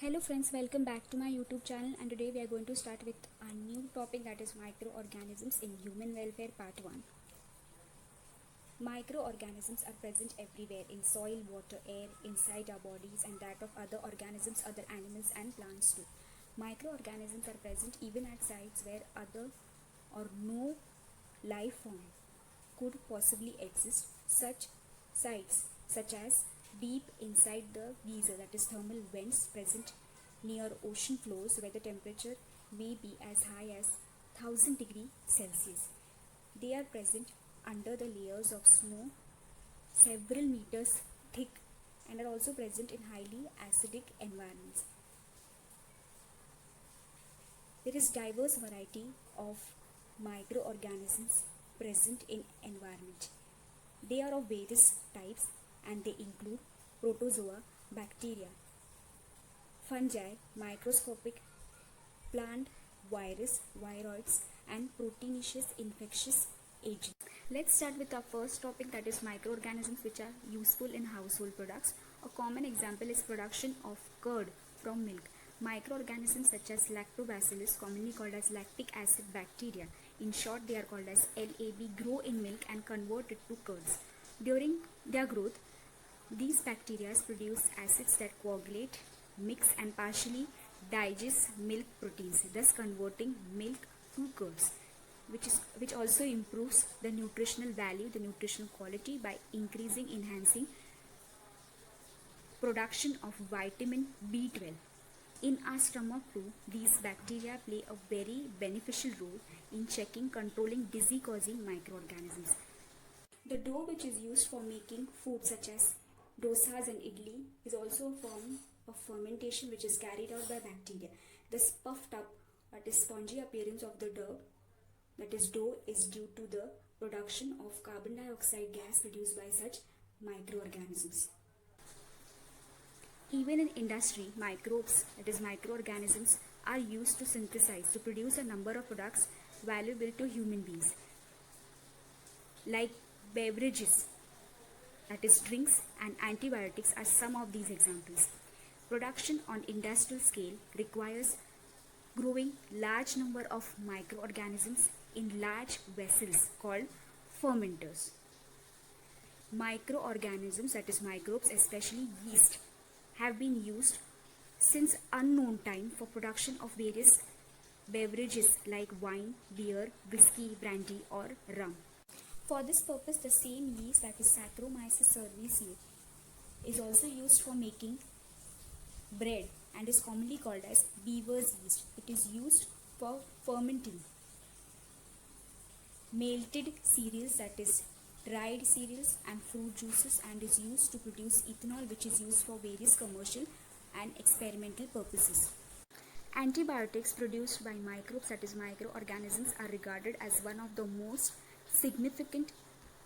Hello friends, welcome back to my YouTube channel, and today we are going to start with a new topic, that is microorganisms in human welfare part 1. Microorganisms are present everywhere in soil, water, air, inside our bodies and that of other organisms, other animals and plants too. Microorganisms are present even at sites where other or no life form could possibly exist. Such sites such as deep inside the geyser, that is thermal vents present near ocean floors where the temperature may be as high as 1000 degrees Celsius. They are present under the layers of snow several meters thick and are also present in highly acidic environments. There is diverse variety of microorganisms present in environment. They are of various types and they include protozoa, bacteria, fungi, microscopic plant, virus, viroids and proteinaceous infectious agents. Let's start with our first topic, that is microorganisms which are useful in household products. A common example is production of curd from milk. Microorganisms such as lactobacillus, commonly called as lactic acid bacteria, in short they are called as LAB, grow in milk and convert it to curds. During their growth, these bacteria produce acids that coagulate, mix and partially digest milk proteins, thus converting milk to curds, which also improves the nutritional value, the nutritional quality by enhancing production of vitamin B12. In our stomach too, these bacteria play a very beneficial role in controlling disease-causing microorganisms. The dough which is used for making food such as dosas and idli is also a form of fermentation which is carried out by bacteria. This puffed up, that is spongy appearance of the dough, that is dough, is due to the production of carbon dioxide gas produced by such microorganisms. Even in industry, microbes, that is microorganisms, are used to synthesize, to produce a number of products valuable to human beings, like beverages, that is drinks, and antibiotics are some of these examples. Production on industrial scale requires growing large number of microorganisms in large vessels called fermenters. Microorganisms, that is microbes, especially yeast, have been used since unknown time for production of various beverages like wine, beer, whiskey, brandy or rum. For this purpose, the same yeast, that is Saccharomyces cerevisiae, is also used for making bread and is commonly called as beaver's yeast. It is used for fermenting malted cereals, that is dried cereals and fruit juices, and is used to produce ethanol, which is used for various commercial and experimental purposes. Antibiotics produced by microbes, that is microorganisms, are regarded as one of the most significant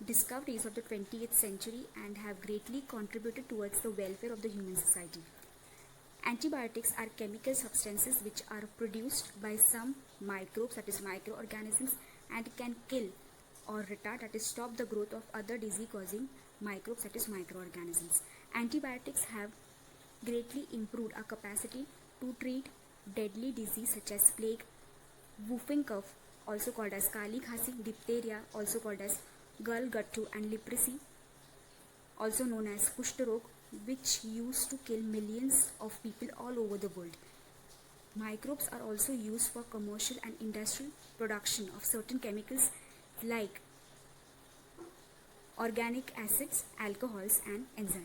discoveries of the 20th century and have greatly contributed towards the welfare of the human society. Antibiotics are chemical substances which are produced by some microbes, that is microorganisms, and can kill or retard, that is stop the growth of other disease-causing microbes, that is microorganisms. Antibiotics have greatly improved our capacity to treat deadly disease such as plague, whooping cough, also called as kali khasi, diphtheria, also called as gulgattu, and leprosy, also known as kushtarog, which used to kill millions of people all over the world. Microbes are also used for commercial and industrial production of certain chemicals like organic acids, alcohols and enzymes.